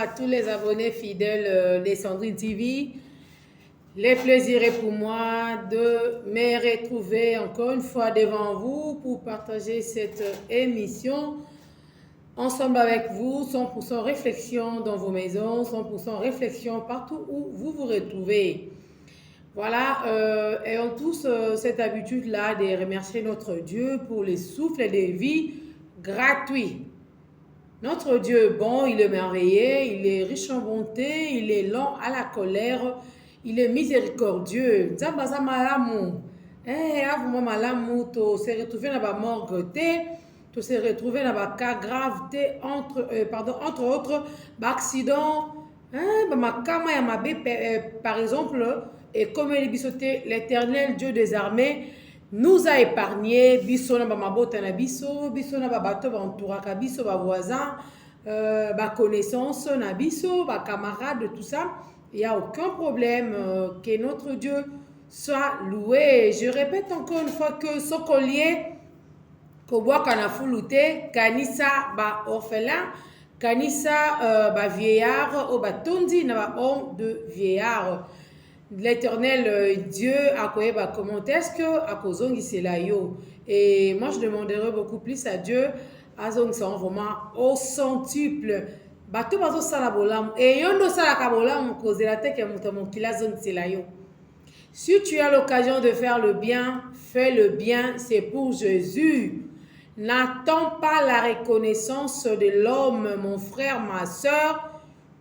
à tous les abonnés fidèles des Sandrine TV. Le plaisir est pour moi de me retrouver encore une fois devant vous pour partager cette émission ensemble avec vous. 100% réflexion dans vos maisons, 100% réflexion partout où vous vous retrouvez. Voilà, ayons tous cette habitude-là de remercier notre Dieu pour les souffles de vie gratuits. Notre Dieu est bon, il est merveilleux, il est riche en bonté, il est lent à la colère, il est miséricordieux. Nzambaza malamu. Avuma malamu, to se retrouver dans la morgue, to se retrouver dans la cas grave, entre autres, accident, par exemple, et comme il est l'Éternel Dieu des armées nous a épargné, biso na ba mabota na biso na ba bato ba entouraka biso ba voisins, ba connaissances na biso, ba camarades, tout ça. Il n'y a aucun problème, que notre Dieu soit loué. Je répète encore une fois que ce collier, koboa kana fulute, kanisa ba orphelin, kanisa ba vieillard, o ba tondi na ba homme de vieillard. L'Éternel Dieu a quoi comment est-ce que à kozongi c'est là yo, et moi je demanderai beaucoup plus à Dieu à zong c'est vraiment au centuple bato bazo sala bolam et yondo sala ka bolam kozela te ke muto mokila zong c'est là yo. Si tu as l'occasion de faire le bien, fais le bien, c'est pour Jésus. N'attends pas la reconnaissance de l'homme, mon frère, ma soeur.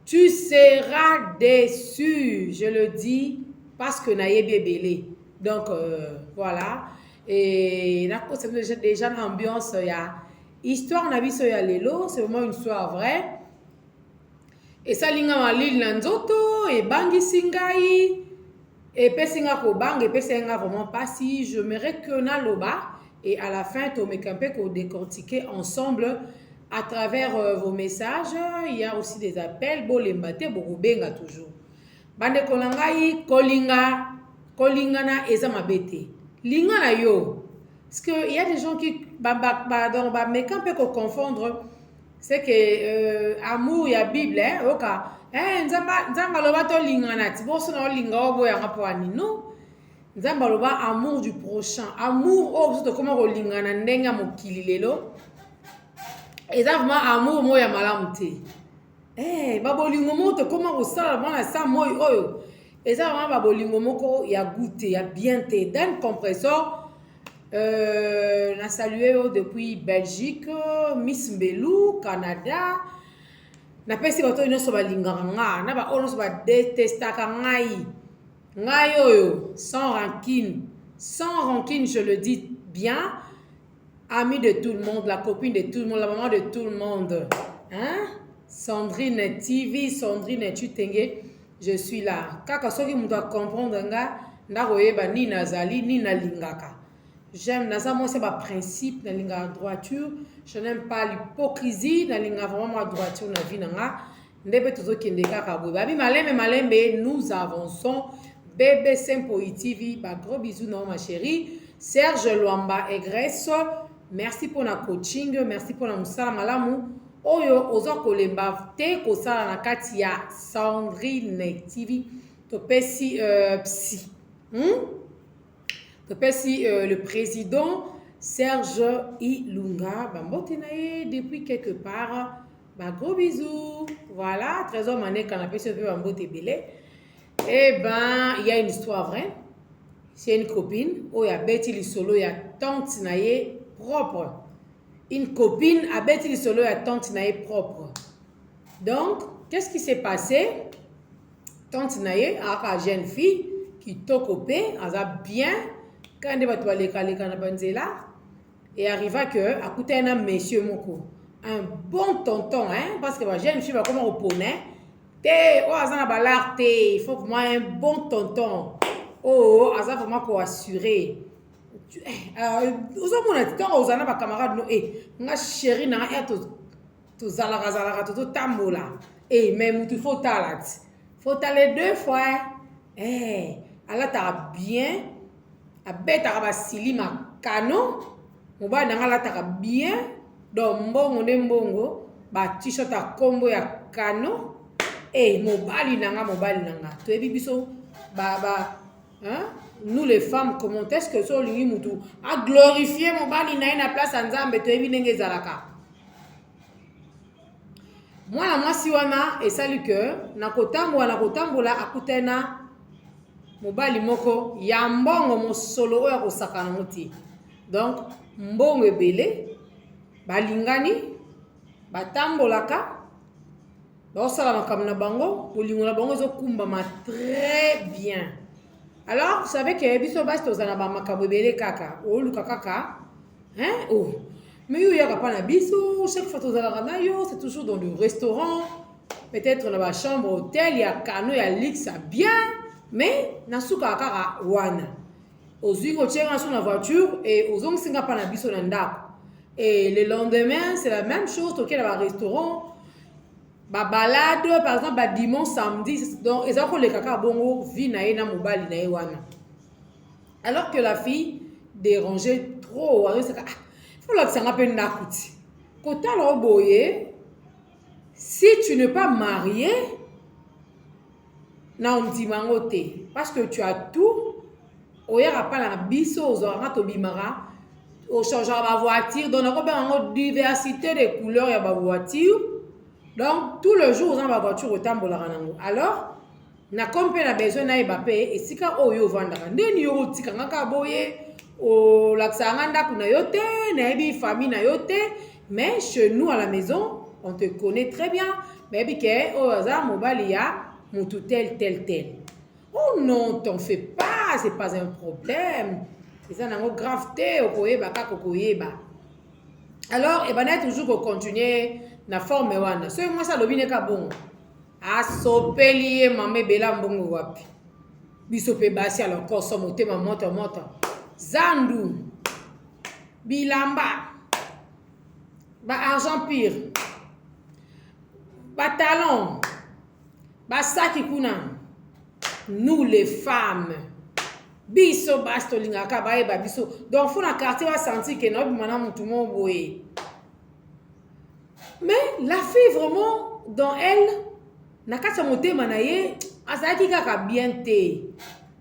Tu seras déçu, je le dis, parce que naïe bébélé. Donc, voilà. Et là, c'est déjà une ambiance, il y a histoire, na biso ya lelo, c'est vraiment une histoire vraie. Et ça, linga ma lil nanzoto, et bangi singai, et pesinga ko bang, et pesinga vraiment pas si, je m'irais que na loba, et à la fin, to me campé ko décortiquer ensemble. À travers vos messages, il y a aussi des appels. Bolembate, borubenga toujours. Bande kolangai, kolinga na eza mabete. Linga na yo. Parce que il y a des gens qui mais quand peut confondre, c'est que amour, il y a Bible, hein, oka. Nzamba loba to linga na tiboso na linga obo ya ngapo anino. Nzamba loba amour du prochain. Amour oh to comment ko linga na ndenga mokili lelo. Exactement amour moya malamu te. Babolingo moko comment osala bana sa moy oyo. Exactement babolingo moko ya goûter, ya bien te. Dan compresseur na salué depuis Belgique, Miss Mbelou, Canada. Na pesi bato ino so balinganga nga, na ba ono so ba detestaka ngai. Ngai oyo sans rancune. Sans rancune, je le dis bien. Amie de tout le monde, la copine de tout le monde, la maman de tout le monde. Hein? Sandrine TV, Sandrine Chutenge, je suis là. Kaka soki muta comprendre nga, ndakoyeba ni nazali ni na lingaka. J'aime naza moi c'est ma principe na linga droiture. Je n'aime pas l'hypocrisie na linga vraiment ma droiture na vie nga. Ndebe tozo kende kaka boy. Babi malembe nous avançons. Bébé Simpo TV, ba gros bisous non ma chérie. Serge Luamba Egresso. Merci pour la coaching, merci pour la musala malamu. Oyo ozo kolemba te kosala na kati ya Sandrine TV. Topesi psy. Topesi le président Serge Ilunga. Bambote nae depuis quelque part. Bah gros bisous. Voilà, trésor mané quand on appelle ce peu bambote belé. Eh ben, il y a une histoire vraie. C'est une copine. Oya Betty Lisolo ya tante nae propre. Une copine a bêti le solo à tante Naye propre. Donc, qu'est-ce qui s'est passé? Tante Naye a une jeune fille qui tokopé, elle a bien, quand elle va aller et arriva que, à côté d'un monsieur Moko, un bon tonton, hein, parce que la jeune fille va comme au poney, il faut vraiment un bon tonton. Oh, elle a vraiment quoi assurer. Ozana ba camarade no nga chérie na to zalaka to tambola mais mutu faut talat faut aller 2 fois ala ta bien a beta ba silima kano moba na ala ta bien do mbongo ne mbongo ba t-shirt a combo ya kano Eh, mobali nanga. Tu es bibiso, hein? Nous les femmes, comment est-ce que ça lui moutou a glorifié mobali na ina place nzambe tu es binenge zalaka. Moi si wana et salut que na kotambola akutena mobali moko ya mbongo mosolo oyo akosakana moti. Donc mbongo ebele balingani batambolaka baosala makambo na bango bolingo na bango ezokumbama très bien. Alors vous savez que biso basi tozana ba makambo ebele kaka oluka kaka hein oh mais yo yaka pa na biso chaque fois tozalaka na yo c'est toujours dans le restaurant peut-être dans la chambre hôtel il y a cano il y a luxe bien mais nasuka kaka wana ozingo tchenga sur la voiture et ozong singa pa na biso na ndako et le lendemain c'est la même chose toke na ba restaurant ba balade par exemple ba dimanche samedi donc ezako le kaka bongo vi na ye na mobali na ye wana alors que la fille dérangeait trop faut la sanga pe nakuti kotala boye si tu n'es pas marié na ondimango te parce que tu as tout oyaka pa na biso ozwaka tobimaka ochangeaka ba voiture donc nakobengaka diversité de couleurs ya ba voiture. Donc, tout le jour, on a ma voiture au tambola. Alors, na compé na besoin na ebapé et sika oyo vandaka. Ndeni yo tika ngaka boye o laksanga kuna yote, na ebi famille na yote, mais chez nous à la maison, on te connaît très bien. Mais bi ke o za mobali ya mutu tel. Oh non, t'en fais pas, c'est pas un problème. C'est ça nango graveté okoyeba kaka koyeba. Alors, ebana toujours continuer na forme wana so moi ça lobine ka bon asopeli ye mama bela mbongo wapi biso pe basi alors ko so motema moto zandu bilamba ba argent pire ba talon ba saki kuna nous les femmes biso basto lingaka ba eba biso donc faut na quartier va sentir que no bimana mutu mo boye. Mais la fille vraiment dans elle n'a qu'à se monter manaye azaki kaka bien te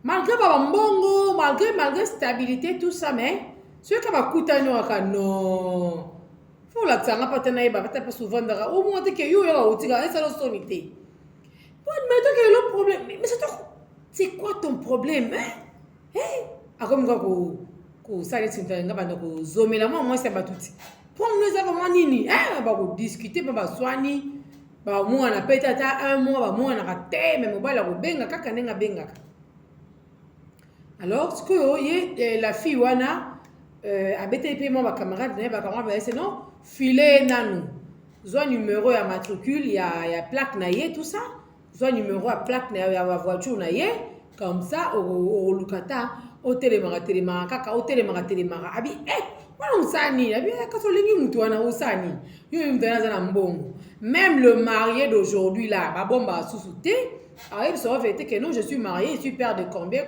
malgré baba mbongo malgré stabilité tout ça mais ce que ba kutano aka non faut la tsanga patana ba pas souvent dara au moins que yo ya otika ça lo sonité bon mais donc le problème mais c'est quoi ton problème hein akom ko sale tintanga banda ko zomela moi c'est batuti. Pour nous avons nini ba ko discuter ba swani ba mo na petata un mois ba mo na raté mais mobile ko benga kaka nenga benga. Alors ce que la fille wana a BTP mo ba camarade ne ba camarade c'est non filer nanu zo numéro ya matricule ya plaque na ye tout ça zo numéro ya plaque na ya voiture na ye comme ça au lukata au télémara kaka au télémara abi voilà usani abi kasolingi mutu wana usani yo mtana na mbongo même le marié d'aujourd'hui là ba bomba susute arrive sur fait que non je suis marié je suis père de combien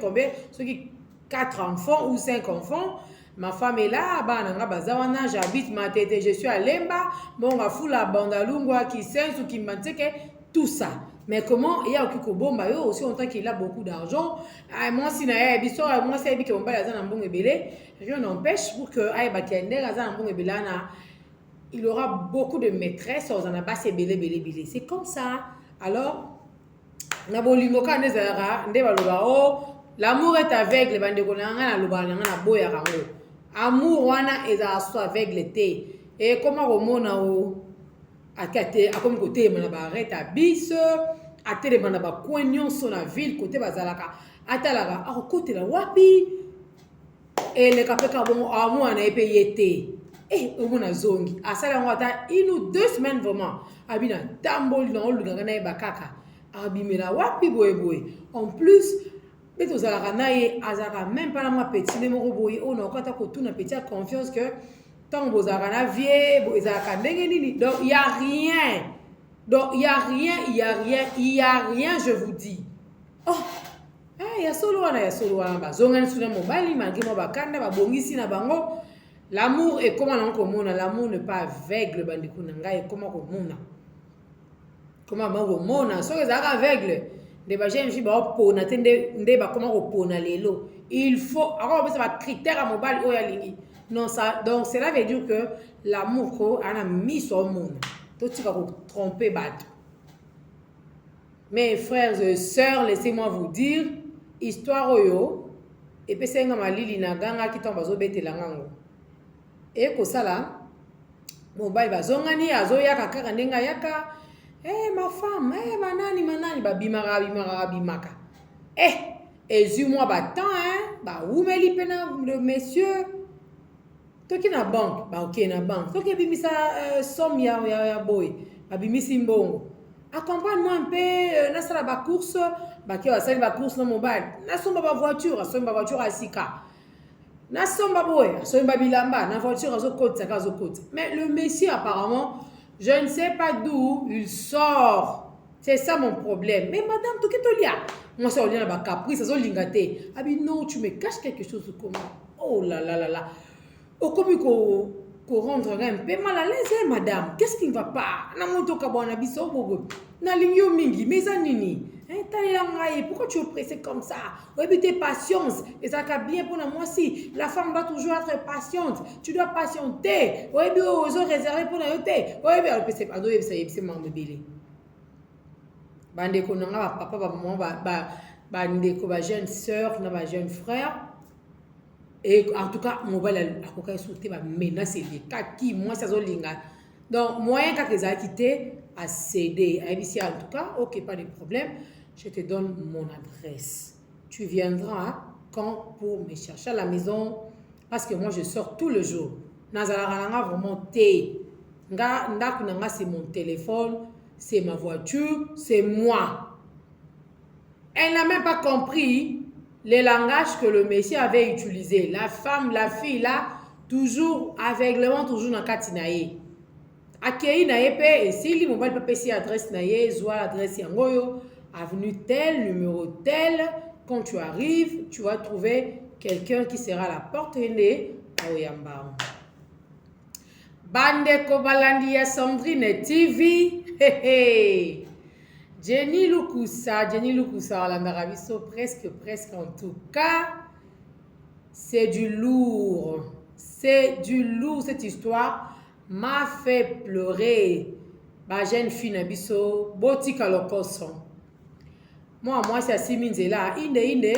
ceux qui 4 enfants ou 5 enfants ma femme est là bana bazawana j'habite ma tête je suis à Lemba bon va fou la bandalungwa qui sense ou qui manteke tout ça. Mais comment il y a aucun bomba yo aussi longtemps qu'il a beaucoup d'argent moi si na biso moi c'est que bomba za na mbongo ebele rien n'empêche pour que ay bakende za na mbongo ebele na il aura beaucoup de maîtresses aux anabas ebele c'est comme ça. Alors na bolingo ka nezara nde baloba oh l'amour est aveugle bande ko na loba na boya rango amour wana eza so aveugle te et comment romona o akate akomi côté mana ba arrête bis atele mana ba coignon sur la ville côté bazalaka atalaka côté la wapi et le kapeka bon amour na epeyete omona zongi asala ngata 1 ou 2 semaines vraiment abina tamboli na oluganga na bakaka abimela wapi boye en plus beto zalaka naye azaka même pas na moi petit numéro boye on a kota ko tuna petit confiance que tant bozaka na vie bozaka ndenge nini donc il y a rien je vous dis ya solo wana bazonga ni suna mobali malgré mo bakanda babongisi na bango. L'amour est comment on comprend l'amour n'est pas aveugle bandiko na ngai comment comprendre Comment mona so les aveugle de ba jeune fille ba pona tende ndeba comment pona lelo il faut alors ça va critère à mobile o ya lingi non ça donc cela veut dire que l'amour ko ana mis sur monde tout tu vas tromper bat. Mes frères et sœurs, laissez-moi vous dire histoire oyo et puis c'est nga malili na ganga ki tomba zo betela ngango et ko sala mobile bazongani azo yaka kaka ndenga yaka. Eh, ma femme, manani, bimaka. Moi battant, oumeli pena le monsieur. Toi qui na banque, ok na banque. Toi qui bimisa somme ya boy, bimisi mbongo. Accompagne-moi un peu, na sala ba course, ki wa sala ba course na mobile. Na somba ba voiture à sika. Na somba boy, somba bilamba, na voiture azo côte. Mais le monsieur apparemment je ne sais pas d'où il sort. C'est ça mon problème. Mais madame, tout est là. Moi, ça, on est là, caprice, ça, lingaté. Ah, mais non, tu me caches quelque chose comment? Oh là là là là. Oh, comme qu'on rentre un peu mal à l'aise, madame. Qu'est-ce qui ne va pas? Na moto kabwana biso bogo. Na lingyo mingi, mais anini. Pourquoi tu es pressé comme ça? Oui, tes patience. Et ça va bien pour moi aussi. La femme doit toujours être patiente. Tu dois patienter. Oui, bien, aux autres réservés pour la yoté. Oui, bien, c'est pas d'où c'est mon bébé. Bande ko nanga papa ba maman ba ndeko ba jeune sœur na ba jeune frère. Et en tout cas, mon bal a koka sauté ba menacer les cas qui moi ça zo linga. Donc moyen qu'à les a quitté à céder. ABC en tout cas, OK, pas de problème. Je te donne mon adresse. Tu viendras quand pour me chercher à la maison parce que moi je sors tout le jour. Nazala vraiment té. Nga c'est mon téléphone, c'est ma voiture, c'est moi. Elle n'a même pas compris les langages que le monsieur avait utilisé. La femme, la fille là, toujours aveuglement, toujours dans katinaye. Akei na yepe et si li mobile pape si adresse na ye, soit adresse yangoyo. Avenue tel, numéro tel, quand tu arrives, tu vas trouver quelqu'un qui sera à la porte de Aoyamba. Bande Kobalandi ya Sandrine TV. Jenny Lukusa, Landarabiso, presque en tout cas. C'est du lourd. Cette histoire m'a fait pleurer. Ma jeune fille Nabiso, Botika Lokoson. Moi, c'est Asiminze là, inde,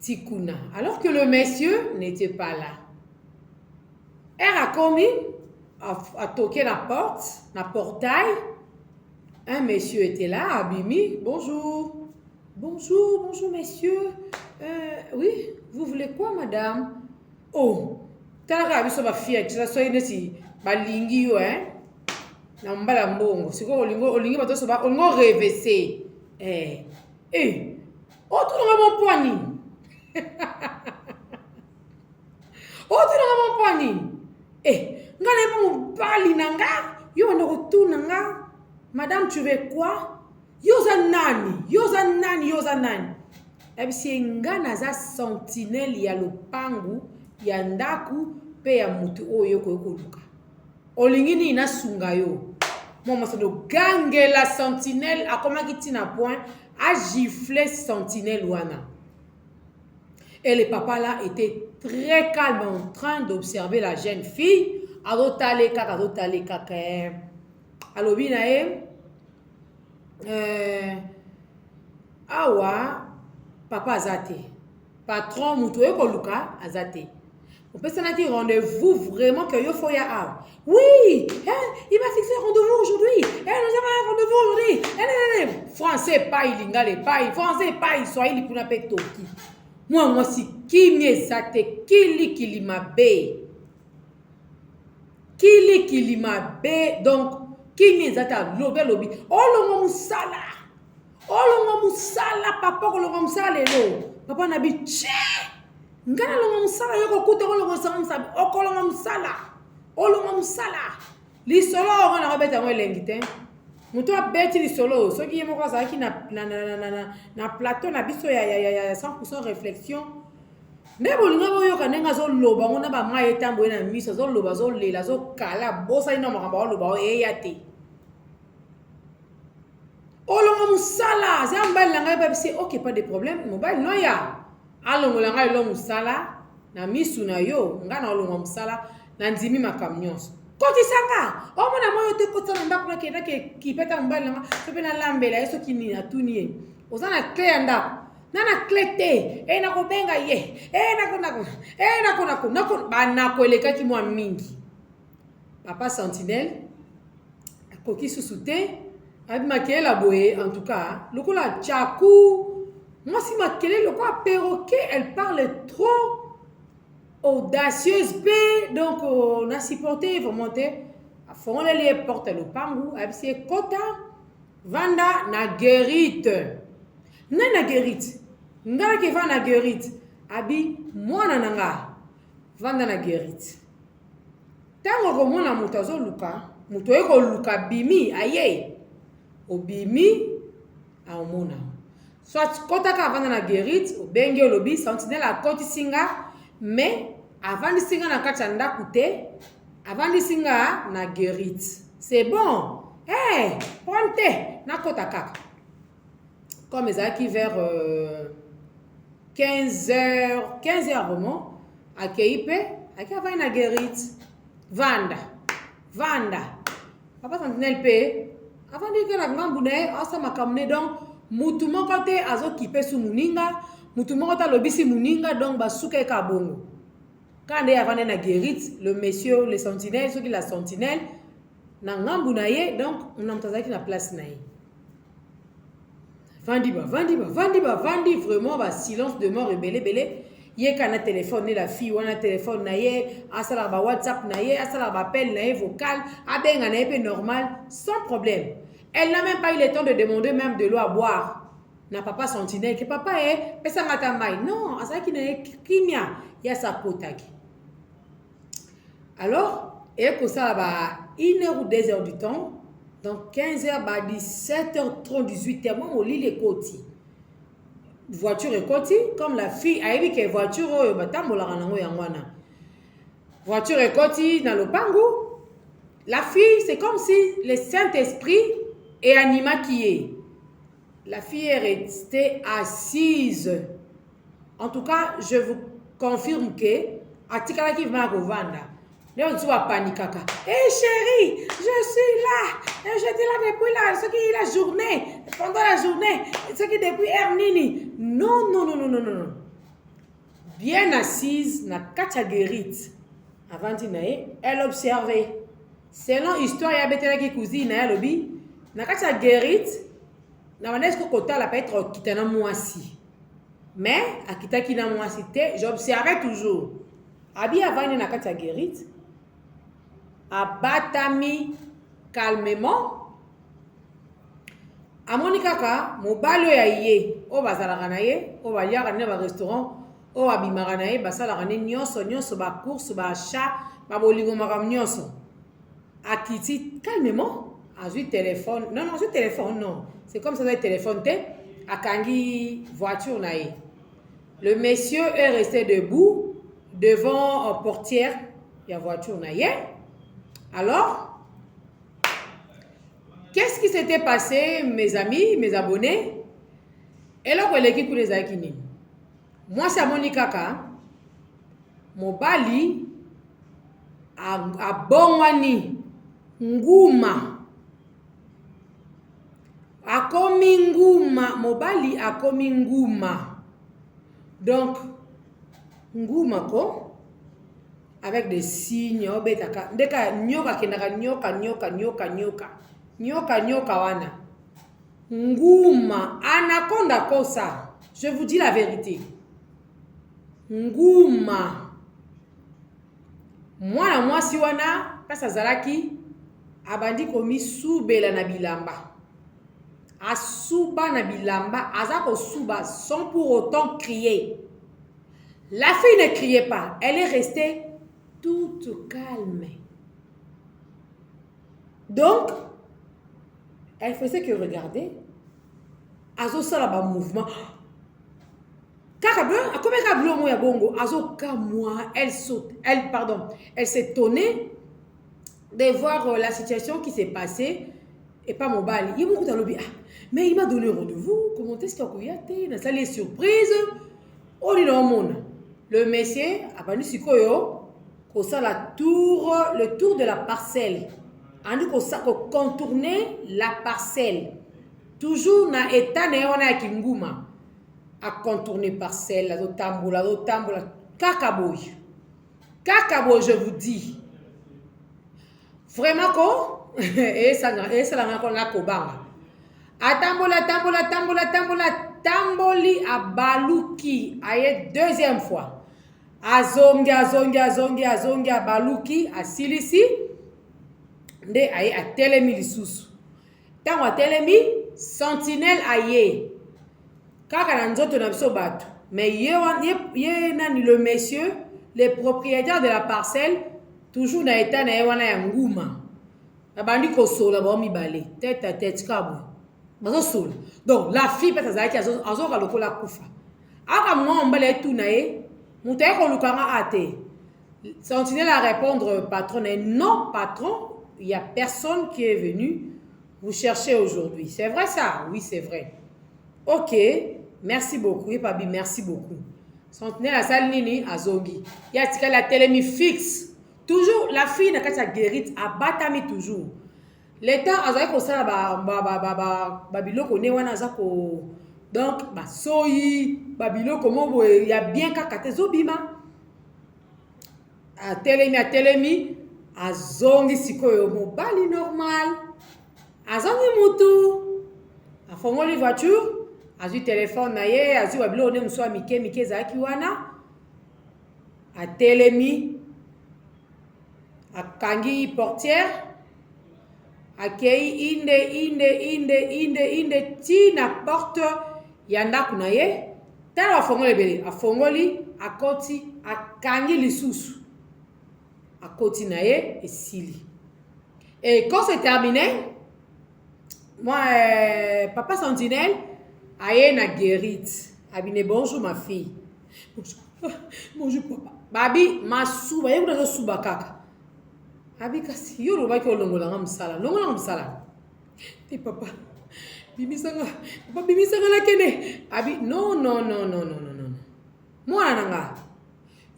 Tikuna. Alors que le monsieur n'était pas là. Elle a commis, a toqué la porte, la portail. Un monsieur était là, Abimi. Bonjour, monsieur. Oui, vous voulez quoi, madame? Oh, t'as la rabi ma fille, tu as soigné ici, balingi yo, hein? Nambala mbongo siko olingi bato so ba ongo revese otu nga mon poignet nga ne pas bali nanga yo ndo kutuna nga madame tu veux quoi yoza nani ebisi nga naza sentinelle ya lopangu ya ndaku pe ya mutu oyo ko luka olingi ni na sunga yo. Moi, c'est le gang la sentinelle a comment qui tient à point a giflé sentinelle wana. Et le papa là était très calme en train d'observer la jeune fille. Adotale kaka. Alobi na awa papa azate. Patron mutu ko luka azate. On peut s'en dire rendez-vous vraiment que yo foya a. Oui, il va fixer rendez-vous aujourd'hui. Nous avons un rendez-vous aujourd'hui. Français pas il ingale pas, français pas il soit il kuna petoki. Moi si kimi zate kili mabe. Donc kimi zate lobi. Olongo musala papa olongo musala lelo. Papa nabi tche. Ngana longa musala yoko kuta olongo musala okolonga musala li solo ngana robeta mo lengite muto abeti li solo soki yemo kwa zaki na plateau na biso ya 100% réflexion ne bolinga boyo kanenga zo loba ngona ba maye tambo na miso zo loba zo lela zo kala bosa ina makamba loba o yate olonga musala c'est mobali na ngai c'est ok pas de problème mobali no ya alongola ngai lo musala na misu na yo nga na olonga musala na ndimi makambo nyonso kotisanga omona moyo te kota na ndako nakenda ke kipeta mobali na nga so mpe nalambela ye soki nini atuni ye oza na clé ya ndako nana clé te nakobenga ye nako banako elekaki mwa mingi papa sentinelle akoki susu te abi makele boye en tout cas lokola tchakou moi si makele lokola perroquet elle parle trop audacieuse pe donc on a supporté vraiment te afongoleli porte lopangu abisi ekota vanda na Guérite na Guérite ngala ke vanda na Guérite abi mwana nanga vanda na Guérite tango komona moto azoluka moto ekoluka bimi aye obimi aomona soit kotaka avanda na Guérite obenge olobi sentinelle akotisinga mais avandisinga na kati ya ndako te avandisinga na Guérite c'est bon ponte nakota kaka comme ezalaki vers 15h vraiment akei mpe aki avandi na Guérite vanda papa sentinelle mpe avandi ke na ngambu na ye asa makambo ne donc mutu moko te azokipe su moninga mutu moko te alobisi moninga donc basuka eka bongo kande avandi na Guérite le monsieur le sentinelle soki la sentinelle na ngambu na ye donc na moto azalaki na place na ye vandi vraiment ba silence de mort ebele ye kana téléphone ne la fille wana téléphone na ye asala ba WhatsApp na ye asala ba appel na ye vocal abenga na ye pe normal sans problème. Elle n'a même pas eu le temps de demander même de l'eau à boire. Na papa sentinelle que papa pesa ngata mai non asaki na ye kimia ya sa potaki. Alors et ça ba 1h ou 2h du temps donc 15h ba 17h30 18h moi au lit les côtés. Voiture et côté comme la fille a dit que voiture oyo batambola nango yangwana. Voiture et côté dans le pango. La fille c'est comme si le Saint-Esprit est anima qui est. La fille est restée assise. En tout cas, je vous confirme que atikala ki va kovanda. Léon tu vas paniquer. Chérie, je suis là. J'étais là depuis la journée. Pendant la journée. Ce qui depuis Ernini. Non. Bien assise, na kacha Guérite. Avant d'y elle observait. Selon l'histoire, il y a betela qui cousine, na lobi. Na kacha Guérite. Na manesko kota la peut être kitana moisi. Mais, à kitaki na moisi te, j'observais toujours. Abi avant na kacha Guérite. Abatami calmement amoni kaka mobali ya ye o bazalaka na ye o baliaka na ba restaurant o abimaka na ye basalaka ne nyonso ba course ba achat ba bolingo makam nyonso akiti calmement azui téléphone non c'est comme ça le téléphone te akangi voiture na ye. Le monsieur est resté debout devant portière ya voiture na ye. Alors, qu'est-ce qui s'était passé, mes amis, mes abonnés? Et là, l'équipe pour les Aikini. Moi, c'est mon kaka. Mon bali a bongwani nguma. A komi nguma. Mon bali a komi nguma. Donc, nguma ko? Avec des signes ndeka nyoka kenaka nyoka wana nguma anaconda kosa. Je vous dis la vérité. Nguma mwana mwasi wana pasa zalaki abandi komi subela na bilamba asuba na bilamba azako suba sans pour autant crier. La fille ne criait pas, elle est restée toute calme. Donc, elle faisait que regarder. Azo salaba mouvement. Elle saute. Elle s'étonnait de voir la situation qui s'est passée. et pas mobile. Il m'a dit, ah, mais il m'a donné rendez-vous. Comment est-ce qu'il y a été? Il a salé surprise. On dit non, mon. Le monsieur a pas dit si quoi, le tour de la parcelle. On dit qu'on contourner la parcelle. Toujours na état na kinguma à contourner parcelle, la tambola, kakaboy, je vous dis. Vraiment quoi? Et ça la encore la kobanga. Atambola, tamboli à baluki, aye deuxième fois. Azongi, baluki, à silisi, de aye a telemi lisusu. Tango a telemi, sentinelle aye. Kaka na nzoto na biso bato. Mais le monsieur, le propriétaire de la parcelle, toujours na état na wana ya nguma. Abandi ko sola ba mi balé, tête à tête kabo. Bazo sola. Donc la fille peut azaki azo ka lokola kufa. Aka moi mbale tout na ye, muta ko lukanga ate. Sentinelle à répondre patron, non patron, il y a personne qui est venu vous chercher aujourd'hui. C'est vrai ça? Oui, c'est vrai. OK. Merci beaucoup. Et Pabi, merci beaucoup. Sentinelle à salle nini à Zongi. Il y a la télémie fixe. Toujours, la fille n'a qu'à sa guérite, à batami toujours. L'état, a zaki ça babilo ko ne wana zako. Donc, ba soyi, babilo comment il y a bien kakate zobima. A télémie, a Zongi sikoyo mobali normal. A Zongi mutu. A fongoli voiture. Azu téléphone na ye, azu babilo ne mso mike zaki wana. A telemi, a kangi portière, a kei inde ti na porte yanda kuna ye. Tala a fongoli bele, a fongoli, a koti, a kangi lisusu. A koti na ye, et sili. Et quand c'est terminé, moi, papa Sentinelle, aye na guérite. Abine bonjour ma fille. Bonjour papa. Babi masuba yekuda zo suba kaka. Abi kasi yoro ba ko longola ngamsala. Longola ngamsala. Ti papa. Bimisanga. Papa bimisanga la kene. Abi non. Mwana nanga.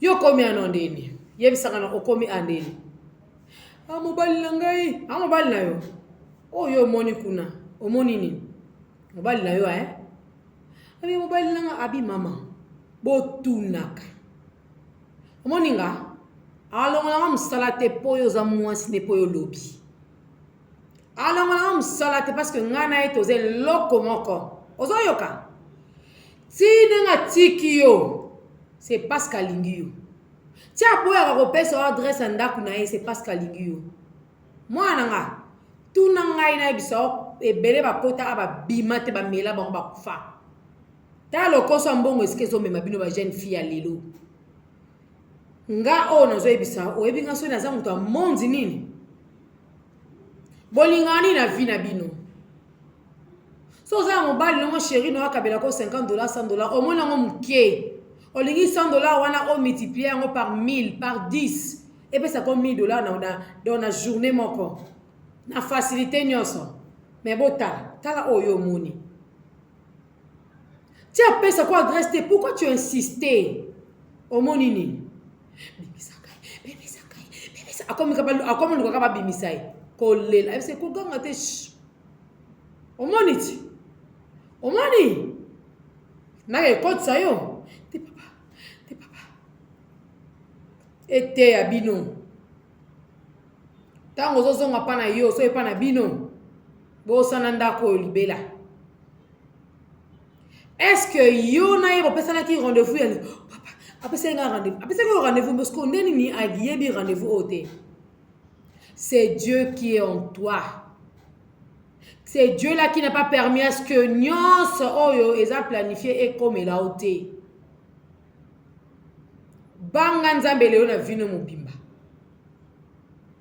Yo komi anondeni. Yebisanga na okomi andeni. Amobali langai. Amobali na yo. Oh yo moni kuna. Omoni ni. Mobali na yo Abi mobile nanga abi mama botunaka omoninga alonga msalate poyo za mwasi ne poyo lobi alonga msalate parce que ngana etoze loko moko ozoyoka tinanga tikio c'est parce qu'alingio tia poyo akopesa adresse ndaku na ye c'est parce qu'alingio mwana nga tunanga ina biso ebele bakota aba bimate ba mela ba kufa. Ta lokoso mbongo esikezo mema bino ba jeune fille ya lelo. Nga o nazo ebisa o ebinga so na za mutu amondi nini? Bolingani na vie na bino. So za mobali longo chéri no akabela ko $50 $100 au moins ngo muke. O lingi $100 wana o multiplier ngo par 1000 par 10 et puis ça comme $1000 dans la journée moko. Na facilité nyonso. Mais bota tala oyo moni. Tu as payé sa quoi adresse, pourquoi tu as insisté au monini? Bimisakai. Comme nous avons bimisai. Kolela. C'est quoi ganga te? Au moniti. Au moni. Na écoute ça yo. T'es papa. Et t'es abino. Tango zozo ngapana yo, so epana bino. Bo sananda ko libela. Est-ce que yo na yebo pesa na ki rendez-vous ya papa apesa nga rendez-vous parce qu'on est ni allié bi rendez-vous oté. C'est Dieu qui est en toi. C'est Dieu là qui n'a pas permis à ce que nyonso oyo eza planifié et comme la oté. Banga nzambe leo na vino mobimba.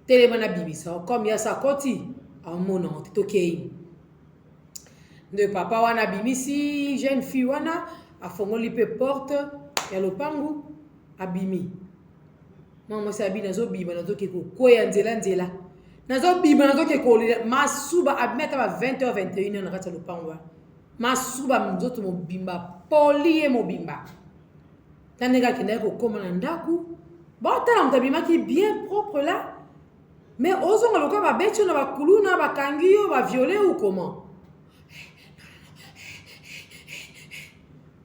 Télémana bibisa comme ya sakoti amona tokei. De papa wana bimisi jeune fille wana afongoli pe porte ya lopangu abimi mama sa bina zo bima na toke ko ya nzela Nazo bima nazo ke kolila masuba abimeta ba 20h 21h na kati lopango. Masuba mzoto mobimba poli mobimba. Tanega kenda ko koma na ndaku. Ba tala mtabima ki bien propre là. Mais ozonga loka ba becho na ba kuluna ba kangiyo ba violer ou comment?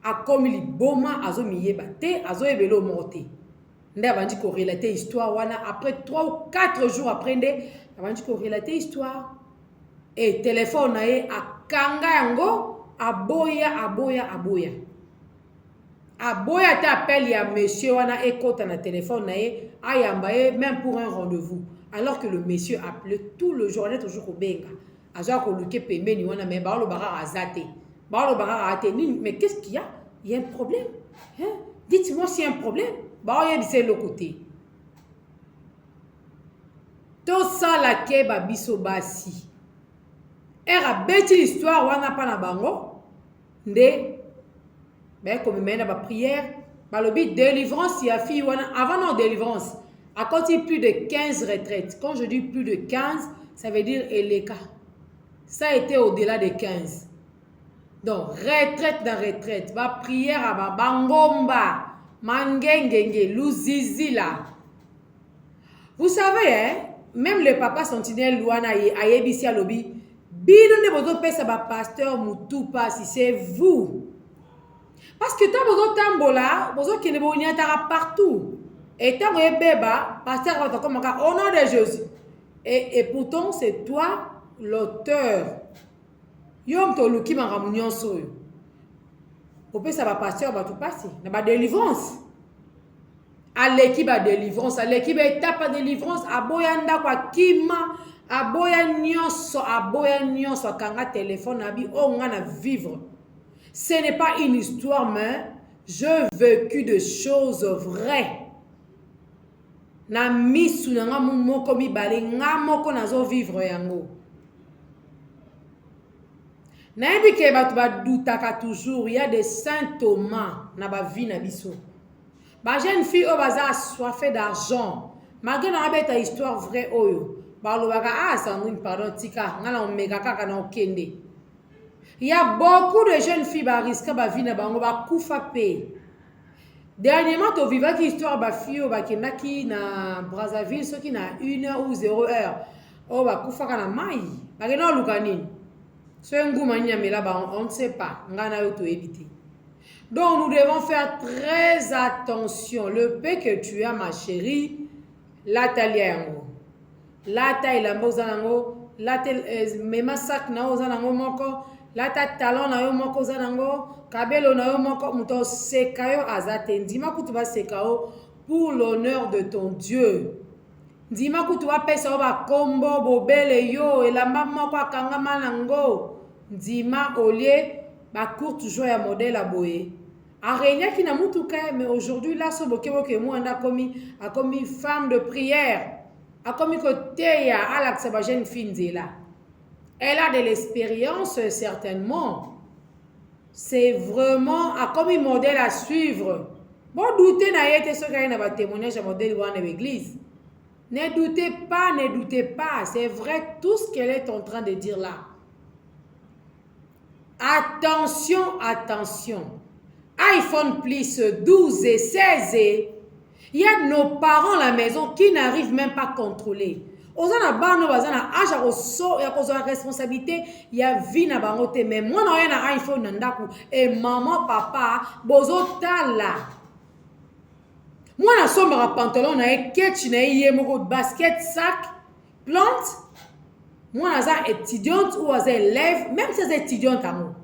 Akomi liboma azo miyeba te azo ebelo morte. Nda bandi ko relater histoire wana après 3 ou 4 jours après nde bandi ko relater histoire. Et téléphone na ye akanga yango aboya. Aboya ta appel ya monsieur wana ekota na téléphone na ye ayamba ye même pour un rendez-vous. Alors que le monsieur appelait tout le jour, on est toujours au benga. Azo ko luke pembeni wana mais ba lo bara azate. Ba lo bara ate mais qu'est-ce qu'il y a? Il y a un problème. Hein? Dites-moi s'il y a un problème. Bah, il y a de l'autre côté. Tout ça, la keba biso basi. Elle a bêti l'histoire, on n'a pas na bango. Nde, ben, comme il y a une prière, bah, le but délivrance, il y a fille, avant non délivrance, à côté plus de 15 retraites. Quand je dis plus de 15, ça veut dire Eleka. Ça a été au-delà de 15. Donc, retraite dans retraite, va prière à ma bangomba, mangengenge, luzizi là. Vous savez, hein, même le papa sentinelle Luana ayebisi alobi, bino ne bozo pesa ba pasteur mutupa si c'est vous. Parce que tant bozo tambola, bozo kene bo nyatara partout. Et tant beba, pasteur va comme au nom de Jésus. Et pourtant c'est toi l'auteur. Yom to luki mangamunyon soyo. Ope sa ba pasteur ba tout passer. Na ba délivrance. À l'équipe à délivrance, à l'équipe étape à délivrance, à boyanda kwa kima, à boyanyoso, kanga téléphone abi on a vivre. Ce n'est pas une histoire mais j'ai vécu de choses vraies. Na misu na nga moko mi bale nga moko nazo vivre yango. Nayebi ke batu ba doutaka toujours, il y a des saint Thomas na ba vie na biso. Ba jeune fille au bazar assoiffée d'argent. Malgré na beta histoire vraie oyo. Ba lo baka Sandrine pardon tika ngala on mega kaka na okende. Il y a beaucoup de jeunes filles ba risque ba vie na bango ba kufa pe. Dernièrement to viva ki histoire ba fille ba kendaki na Brazzaville ce qui na 1h ou 0h. Oh ba kufa kana mai. Ba kena lukanini. Ce nguma nyamela ba on ne sait pas. Ngana yo to éviter. Donc nous devons faire très attention. Le peu que tu as, ma chérie, la taliango, la taille la mozanango, la mema sac na ozanango moko, la talon na yo moko zanango, kabelo na yo moko muto sekayo azate. Ndima kutuba sekao pour l'honneur de ton Dieu. Ndima kutuba pesa oba kombo bobele yo elamba moko akangama nango. Ndima olie ba court toujours ya modèle à boye. Arenya qui n'a mutuka mais aujourd'hui là so bokebo ke moi a commis femme de prière a commis côté ya Alex ba jeune fille là. Elle a de l'expérience certainement. C'est vraiment a commis modèle à suivre. Bon doutez na yete so ka na ba témoignage à modèle ou en église. Ne doutez pas, c'est vrai tout ce qu'elle est en train de dire là. Attention. iPhone plus 12 et 16 et il y a nos parents à la maison qui n'arrivent même pas à contrôler. Ozana bano bazana aja oso ya kozo responsabilité ya vie na bango te mais moi na na iPhone nandaku et maman papa bozo tala. Moi na somba pantalon na ketch na yé moko basket sac plante. Moi na étudiante ou as élève même ces étudiantes à moi.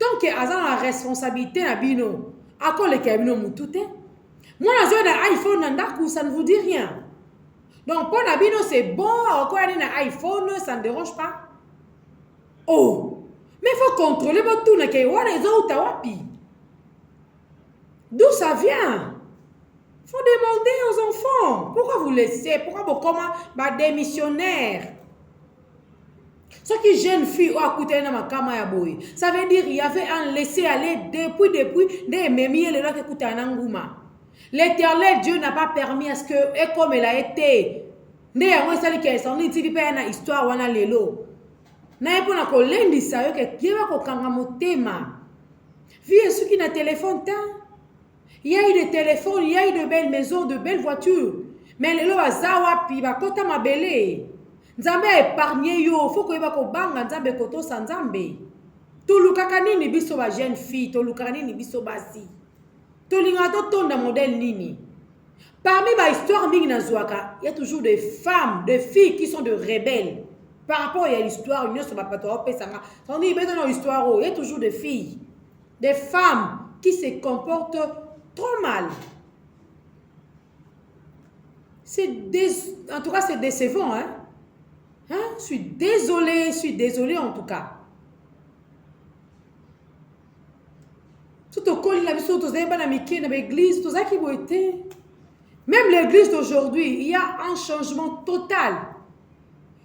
Donc, ils ont la responsabilité na bino. À quoi les cabino mutute? Moi, j'ai un iPhone nandaku, ça ne vous dit rien. Donc, pour na bino, c'est bon. Quand il y a un iPhone, ça ne dérange pas. Oh! Mais il faut contrôler votre tour. D'où ça vient? Il faut demander aux enfants. Pourquoi vous laissez? Pourquoi vous comment des missionnaires? Ce qui jeune fille a coûté na makama ya boy. Ça veut dire il y avait un laisser aller depuis des mémiers les là qui coûtent un ngouma. L'Éternel Dieu n'a pas permis à ce que et comme elle a été nde yango esali ke Sandrine TV mpe na histoire wana lelo naye mpona kolendisa yo ke yeba kokanga motema vie soki na telefone ta il y a eu des téléphones, il y a eu de belles maisons, de belles voitures, mais lelo baza wapi bakota mabele nzambe épargné yo faut ko yeba ko banga nzambe kotosa nzambe tolukaka nini biso ba jeune fille tolukaka nini biso basi tolinga totonda modèle nini. Parmi les histoires mingi nazwaka, il y a toujours des femmes, des filles qui sont de rebelles. Par rapport à l'histoire, il y a toujours des filles, des femmes qui se comportent trop mal. En tout cas, c'est décevant. Hein? Je suis désolée en tout cas. Tout au col, la mission, tout l'église, tout ça qui a été. Même l'église d'aujourd'hui, il y a un changement total.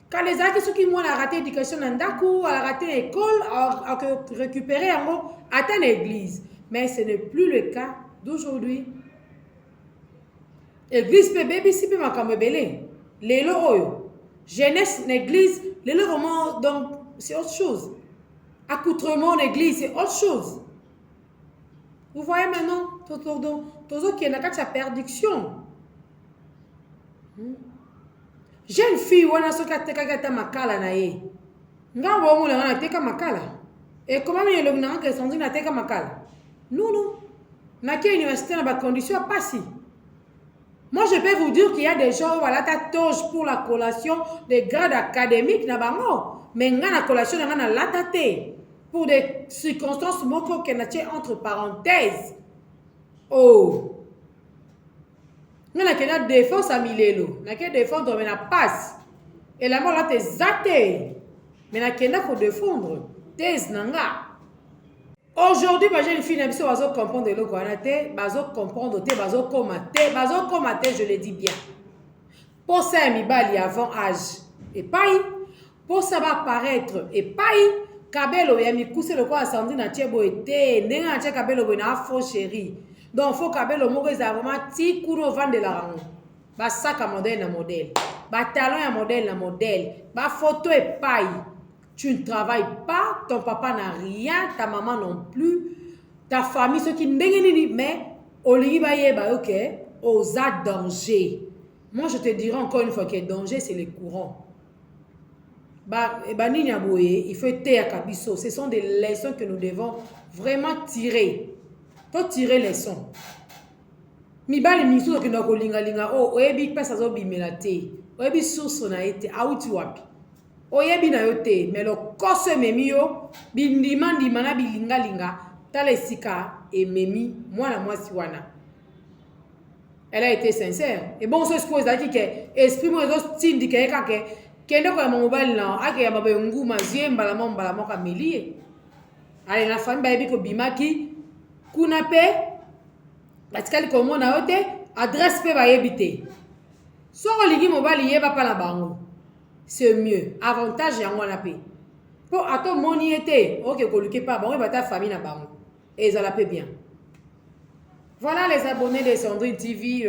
Quand les gens qui ont raté l'éducation dans Ndaku, a raté l'école, a récupéré en gros, atteint l'église. Mais ce n'est plus le cas d'aujourd'hui. L'église peut bébé si peut m'accompagner. Les lois, jeunesse l'église, les lois vraiment donc c'est autre chose. Accoutrement l'église c'est autre chose. Vous voyez maintenant, tout qui est dans la perdition. Jeune fille, wana soka teka ta makala na ye. Nga wo na teka makala. Et comment il y a le que Sandrine na teka makala? Non. Na ki université na ba condition pas si. Moi je peux vous dire qu'il y a des gens voilà ta toge pour la collation des grades académiques na bango. Mais nga na collation na latate pour des circonstances moko que na entre parenthèses. Oh. Nous avons une défense à Milelo. Nous avons une défense dans la passe. Et la mort là, t'es zaté. Mais nous avons une défendre. T'es nanga. Aujourd'hui, ma jeune fille, je vais comprendre le Guanate, je vais comprendre, je le dis bien. Pour ça, il y avant âge. Et pas, pour ça va apparaître. Et pas, Kabelo, il y a mis coussé le quoi à Sandrine à Thiebo été. N'est-ce pas Kabelo, il y a un faux chéri. Donc, il faut que le mot est vraiment petit coup de vent de la rang. Ba sac à modèle na modèle. Ba talon à modèle na modèle. Ba photo et paille. Tu ne travailles pas, ton papa n'a rien, ta maman non plus, ta famille, ceux qui n'ont mais au ok, aux danger. Moi, je te dirai encore une fois que le danger, c'est les courants. Il faut taire kabiso. Ce sont des leçons que nous devons vraiment tirer. Tirer les leçons. Mibali misu ke ndako linga oyebi pesa zo bimela te. Oyebi source na été auti wapi. Oyebi na yote mais le kose memi yo bindima na bilinga tala esika et memi mwana mwasi wana. Elle a été sincère. Et bon ce suppose daki ke esprit mo zo tindi ke kake kende ko mobile na ake ya mabe nguma ziemba la moka melie. Ale na famille bayebi ko bimaki kuna pe batikali komona yote adresse pe bayebite so olingi mobali yeba pa na bango c'est mieux avantage yango na pe po ato moni ete oke koluke pa bango bata famille na bango et ça la peut bien. Voilà les abonnés de Sandrine TV,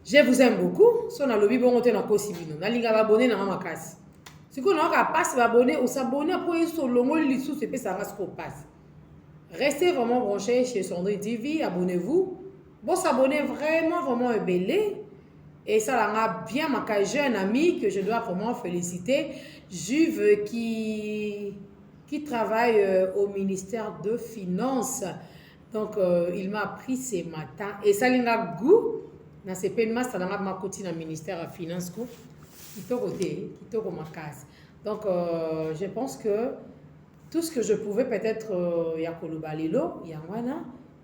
je vous aime beaucoup. Si on a lobby bon on na kosibino na linga abonné na makasi siko na ka passe abonné ou s'abonner pour so longo lisu se pe ça va se passe. Restez vraiment branchés chez Sandrine TV, abonnez-vous. Bon, s'abonner vraiment belé. Et ça l'a bien ma jeune amie que je dois vraiment féliciter. Juve qui travaille au ministère de Finances. Donc, il m'a appris ce matin. Et ça l'a goût. Dans ce pays, ça l'a ma côté dans le ministère de Finances. Qui ma case. Donc, je pense que tout ce que je pouvais peut-être yakolobalelo yangwana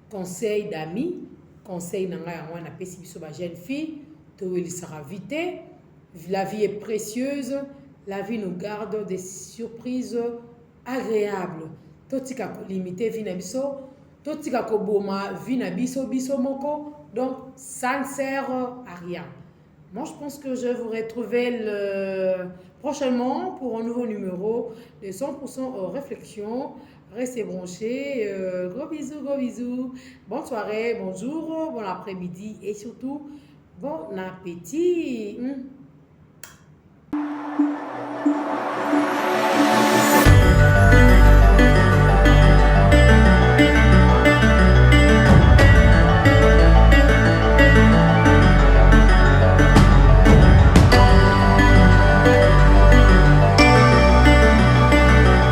conseil d'amis conseil nanga yangwana pesi biso ba jeune fille to il sera vite la vie est précieuse la vie nous garde des surprises agréables totika ko limiter vie na biso totika ko boma vie na biso moko donc ça ne sert à rien. Moi, je pense que je vais vous retrouver prochainement pour un nouveau numéro de 100% réflexion. Restez branchés. Gros bisous. Bonne soirée, bonjour, bon après-midi et surtout, Bon appétit.